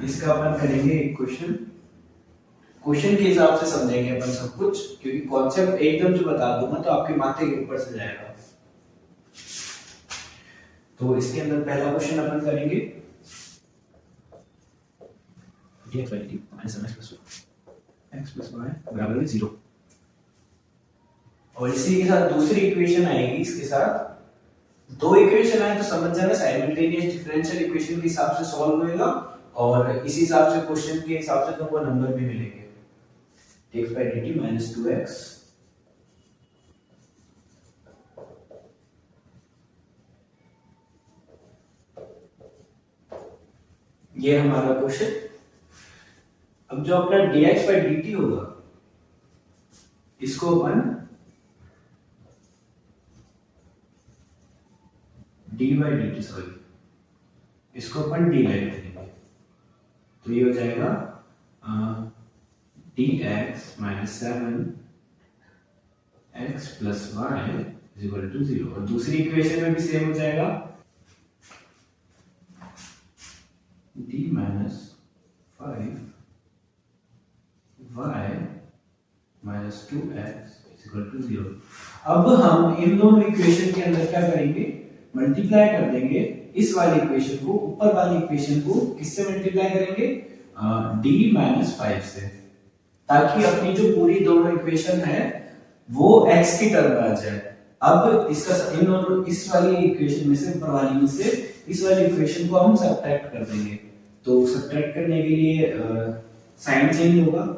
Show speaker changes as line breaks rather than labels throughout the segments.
इसका अपन करेंगे एक क्वेश्चन के हिसाब से समझेंगे अपन सब कुछ, क्योंकि कॉन्सेप्ट एकदम से बता दूंगा तो आपके माथे के ऊपर से जाएगा। तो इसके अंदर पहला क्वेश्चन अपन करेंगे dx by dt minus mx plus x plus y बराबर है 0। और इसी के साथ दूसरी इक्वेशन आएगी, इसके साथ दो इक्वेशन आए तो समझ जाना साइमल्टेनियस डिफरेंशियल इक्वेशन के हिसाब से सॉल्व होएगा, और इसी हिसाब से क्वेश्चन के हिसाब से तुमको नंबर भी मिलेंगे। dx by dt minus 2x ये हमारा क्वेश्चन। अब जो अपना dx by dt होगा इसको अपन dy by dt सॉरी इसको अपन dy करेंगे, तो ये हो जाएगा dx minus 7x plus y is equal to 0। और दूसरी इक्वेशन में भी सेम हो जाएगा d minus 5y minus 2x is equal to 0। अब हम इन दोनों इक्वेशन के अंदर क्या करेंगे, मल्टीप्लाई कर देंगे इस वाली इक्वेशन को ऊपर वाली इक्वेशन को किससे मल्टीप्लाई करेंगे, d minus 5 से, ताकि अपनी जो पूरी दोनों इक्वेशन है वो x की टर्म में आ जाए। अब इसका इन दोनों इस वाली इक्वेशन में से ऊपर वाली में से इस वाली इक्वेशन को हम सब्ट्रैक्ट कर देंगे। तो सब्ट्रैक्ट करने के लिए साइन चेंज होगा,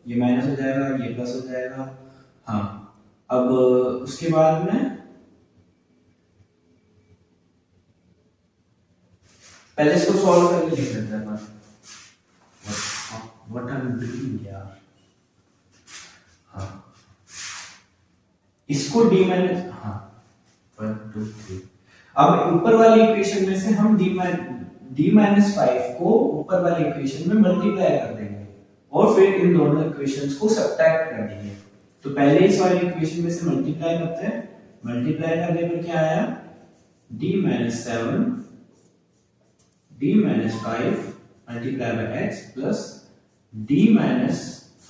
ये माइनस हो जाएगा, ये प्लस हो जाएगा। हाँ, अब उसके बाद में पहले इसको सॉल्व करके लिख लेते हैं। व्हाट आई एम डूइंग यार। हाँ, इसको d माइनस 1 2 3। अब ऊपर वाली इक्वेशन में से हम d माइनस 5 को ऊपर वाली इक्वेशन में मल्टीप्लाई कर देंगे और फिर इन दोनों इक्वेशंस को सब्ट्रैक्ट कर देंगे। तो पहले इस वाली इक्वेशन में से मल्टीप्लाई करते हैं, मल्टीप्लाई करने पर क्या आया, d minus 7 d minus 5 multiply by x plus d minus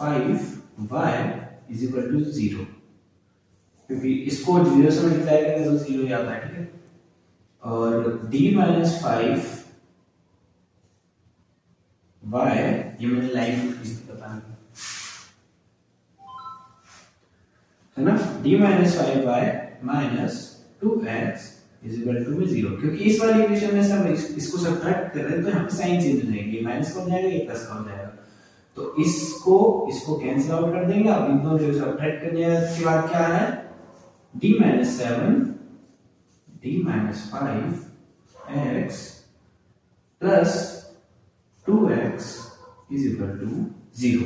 5y is equal to 0, क्योंकि इसको 0 से मल्टीप्लाई करेंगे तो 0 ही आता है, ठीक है। और d माइनस 5 y ये मैंने लाइन इसकी पता नहीं है ना, d minus 5y minus 2x is equal to 0, क्योंकि इस वाली इक्वेशन में से हम इसको सब्ट्रैक्ट कर रहे हैं तो यहाँ पे साइन चेंज हो जाएगी, माइनस का हो जाएगा, ये प्लस का हो जाएगा। तो इसको कैंसिल आउट कर देंगे। अब इन दोनों को सब्ट्रैक्ट करने के बाद क्या है, d minus 7 d minus 5x plus 2x is equal to 0,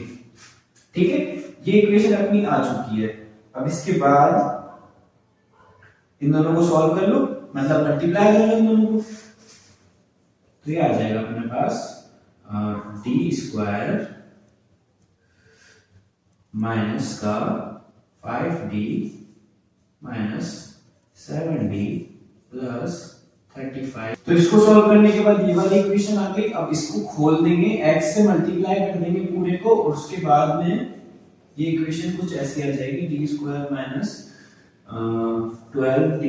ठीक है। ये इक्वेशन अपनी आ चुकी है। अब इसके बाद इन दोनों को सॉल्व कर लो, मतलब मल्टीप्लाई कर लो इन दोनों को, तो ये आ जाएगा अपने पास d स्क्वायर माइनस का 5d माइनस 7d प्लस 35। तो इसको सॉल्व करने के बाद ये वाली इक्वेशन आ गई। अब इसको खोल देंगे, x से मल्टीप्लाई कर देंगे पूरे को, और उसके बाद में ये इक्वेशन कुछ ऐसी आ जाएगी, d square minus 12d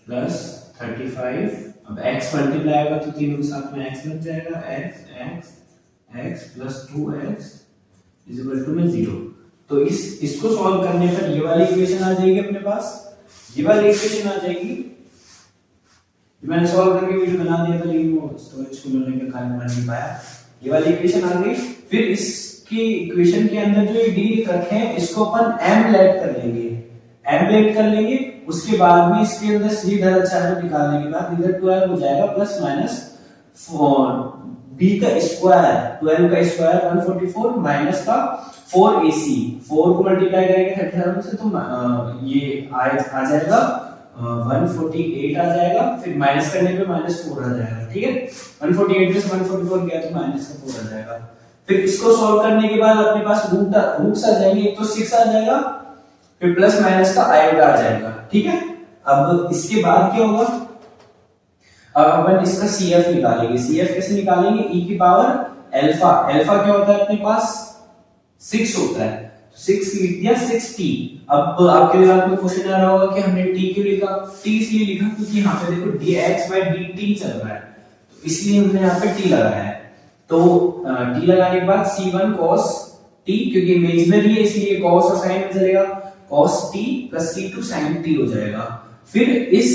plus 35। अब x मल्टीप्लाई होगा तो तीनों के साथ में x लग जाएगा, x plus 2x is equal to 0। तो इसको सॉल्व करने पर ये वाली इक्वेशन आ जाएगी अपने पास, ये वाली इक्वेशन आ जाएगी। मैंने सॉल्व करके वीडियो बना दिया था लेकिन वो स्टोरेज फुल होने के कारण बन नहीं पाया। ये वाली इक्वेशन आ गई। फिर इसकी इक्वेशन के अंदर जो ये d लिख रखे हैं इसको अपन m लेट कर लेंगे, उसके बाद में इसके अंदर सीधा चार्ट निकालने के बाद इधर 12 हो जाएगा प्लस माइनस 4 b का स्क्वायर, 12 का स्क्वायर 144 माइनस का 4ac, 4 को मल्टीप्लाई करेंगे 37 से तो ये आ जाएगा 148 आ जाएगा, फिर माइनस करने पे -4 आ जाएगा, ठीक है। 148 में से 144 गया तो -4 आ जाएगा। फिर इसको सॉल्व करने के बाद अपने पास रूट्स आ जाएंगे, एक तो 6 आ जाएगा, फिर प्लस माइनस का आयोटा आ जाएगा, ठीक है। अब इसके बाद क्या होगा, अब अपन इसका CF निकालेंगे। CF कैसे निकालेंगे? e की पावर अल्फा। अल्फा क्या होता है अपने पास? 6 होता है, तो 6 लिख दिया 6t। अब आपके दिमाग में क्वेश्चन आ रहा होगा कि हमने t क्यों लिखा? t इसलिए लिखा क्योंकि यहाँ पे देखो dx/dt चल रहा है, तो इसलिए हमने यहाँ पे t लगाया है। तो t लगाने के बाद c1 cos t, क्योंकि इमेजिनरी है इसलिए cos और sin में चलेगा, cos t plus c2 sin t हो जाएगा। फिर इस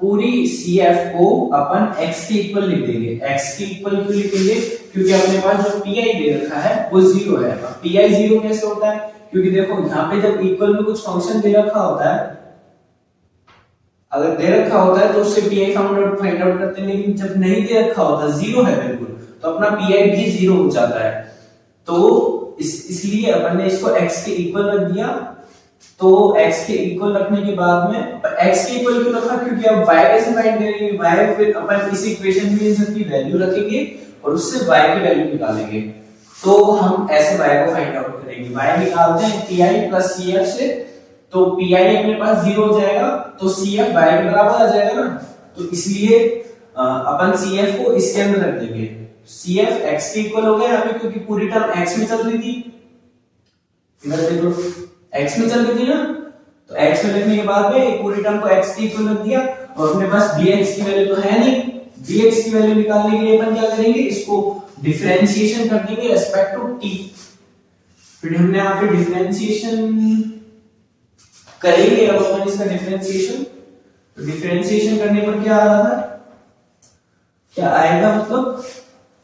पूरी CF को अपन x के इक्वल लिख देंगे। x के इक्वल क्यों लिखेंगे? क्योंकि अपने पास जो pi दे रखा है वो 0 है। अब pi 0 कैसे होता है? क्योंकि देखो यहाँ पे जब इक्वल में कुछ फंक्शन दे रखा होता है, अगर दे रखा होता है तो उससे pi फाइंड आउट करते हैं, लेकिन जब नहीं दे रखा होता, 0 है बिल्कुल, तो अपना pi भी 0 हो जाता है। तो इसलिए अपन ने इसको x के इक्वल रख दिया। तो x के इक्वल रखने के बाद में x के इक्वल क्यों रखा? क्योंकि अब y कैसे फाइंड करेंगे? y फिर अपन इस इक्वेशन में इन सब की वैल्यू रखेंगे और उससे y की वैल्यू निकालेंगे। तो हम ऐसे y को फाइंड आउट करेंगे। y निकालते हैं pi प्लस cf से, तो pi अपने पास 0 हो जाएगा, तो cf y के बराबर आ जाएगा ना। तो इसलिए अपन cf को इसके अंदर रख देंगे। cf x के इक्वल हो गया यहाँ पे, क्योंकि पूरी टर्म x में चल रही थी। इधर देखो x में चल रही थी ना, तो x में लिखने के बाद में पूरी टर्म को x के इक्वल रख दिया, और अपने पास dx की वैल्यू तो है नहीं। dx की वैल्यू निकालने के लिए अपन क्या करेंगे? इसको डिफरेंशिएशन कर देंगे रिस्पेक्ट टू t। फिर हमने यहाँ पे डिफरेंशिएशन करेंगे। अब अपन इसका डिफरेंशिएशन, तो डिफरेंशिएशन करने पर क्या आ रहा था? क्या आएगा? मतलब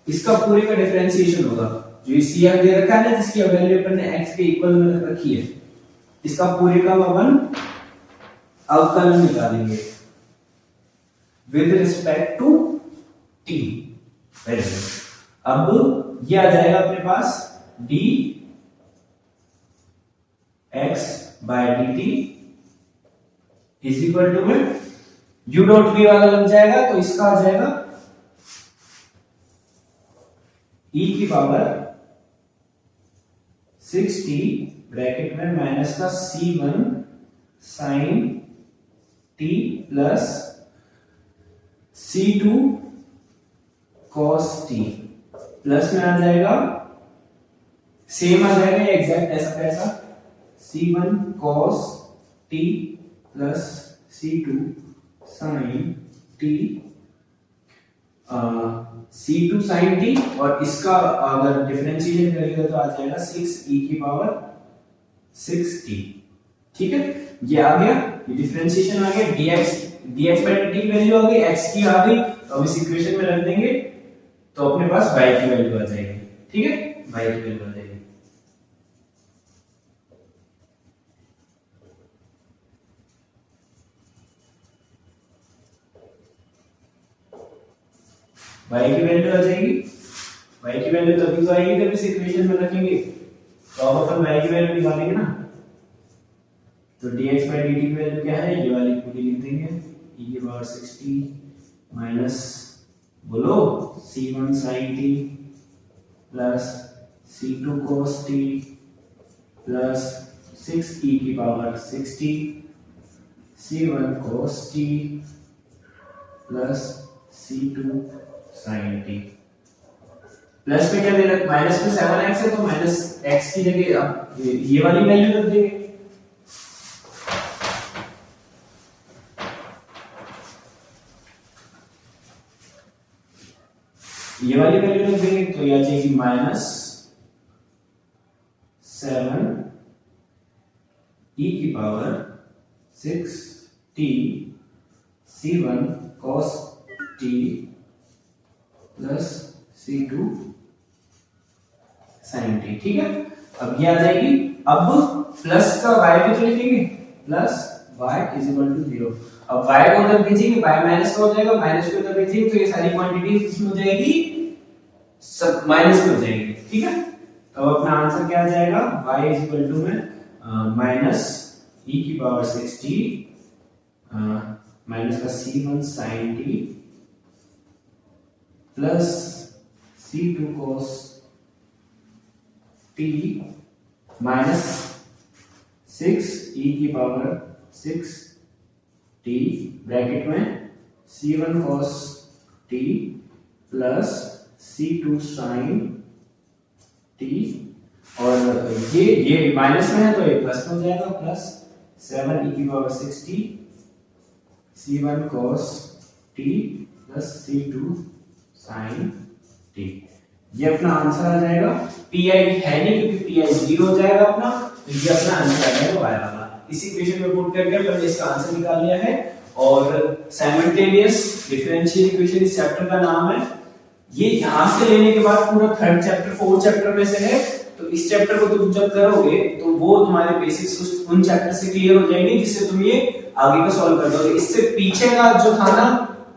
इसका पूरे का डिफरेंशिएशन होगा। जो CF दे रखा है ना, जिसकी वैल्यू अपन ने x के इक्वल में रखी है, इसका पूरे का अपन अवकलन निकालेंगे विद रिस्पेक्ट टू t। अब ये आ जाएगा अपने पास dx/dt इज इक्वल टू में u डॉट v वाला लग जाएगा, तो इसका आ जाएगा e की पावर 6t ब्रैकेट में माइनस का c1 sin t plus c2 cos t, plus में आ जाएगा, सेम आ जाएगा एग्जैक्ट ऐसा कैसा, c1 cos t plus c2 sin t, c2 sin t, और इसका अगर डिफरेंशिएशन करेंगे तो आ जाएगा 6e की पावर 6t। ठीक है, ये आ गया, ये डिफरेंशिएशन आ गया। dx/dt की वैल्यू आ गई, x की आ गई, अब इस इक्वेशन में रख देंगे तो अपने पास y की वैल्यू आ जाएगी। ठीक है, y की वैल्यू आ जाएगी। y की वैल्यू आ जाएगी। y की वैल्यू तभी तो आएगी जब इस इक्वेशन में रखेंगे। तो अब अपन y की वैल्यू निकालेंगे ना, तो dx/dt की वैल्यू क्या है? ये वाली पूरी लिख देंगे, e की पावर 6t माइनस बोलो c1 sin t plus c2 cos t plus 6e की power 6t, c1 cos t plus c2 sin t। Plus में क्या दे रखा? माइनस में 7x है, तो माइनस x की जगह अब ये वाली वैल्यू रख देंगे। ये वाली वैल्यू रख देंगे, तो ये आ जाएगी माइनस 7 e की power 6t c1 cos t plus c2 sin t। ठीक है, अब ये आ जाएगी। अब प्लस का y भी तो लिखेंगे, plus y is equal to 0। अब y को उधर भेजेंगे, y माइनस का हो जाएगा, माइनस को उधर भेजेंगे, तो ये सारी क्वांटिटी इसमें हो जाएगी, सब माइनस में हो जाएगी। ठीक है, तो अपना आंसर क्या आ जाएगा? y इज इक्वल टू में माइनस e की पावर 6t माइनस का c1 sin t plus c2 cos t minus 6 e की पावर 6t ब्रैकेट में c1 cos t plus c2 sin t, और ये माइनस में है तो ये प्लस में हो जाएगा, प्लस 7 e की power 6t c1 cos t plus c2 sin t। ये अपना आंसर आ जाएगा। pi है नहीं क्योंकि pi 0 हो जाएगा अपना, तो ये अपना आंसर आ जाएगा y वाला। इसी इक्वेशन में पुट करके अपन ने इसका आंसर निकाल लिया है। और साइमल्टेनियस डिफरेंशियल इक्वेशन इस चैप्टर का नाम है। ये यहां से लेने के बाद पूरा थर्ड चैप्टर फोर्थ चैप्टर में से है, तो इस चैप्टर को तुम जब करोगे तो वो तुम्हारे बेसिक्स उन चैप्टर से क्लियर हो जाएंगे जिससे तुम ये आगे का सॉल्व कर दोगे। इससे पीछे का जो था ना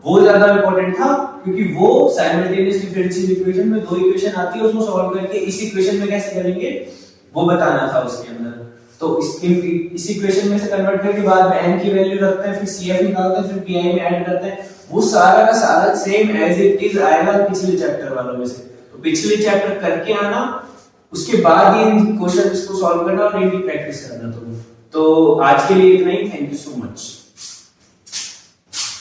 वो ज्यादा इंपॉर्टेंट था, क्योंकि वो साइमल्टेनियस डिफरेंशियल इक्वेशन में दो इक्वेशन आती है, उसको सॉल्व करके इस इक्वेशन में कैसे करेंगे वो बताना था उसके अंदर। तो इस इक्वेशन में से कन्वर्ट करके बाद में n की वैल्यू रखते हैं, फिर cf निकालते हैं, फिर pi में ऐड करते हैं, वो सारा का सारा सेम एज इट इज आएगा पिछले चैप्टर वालों में से। तो पिछले चैप्टर करके आना, उसके बाद ये क्वेश्चन को सॉल्व करना और इनकी प्रैक्टिस करना। तो आज के लिए इतना ही। Thank you so much.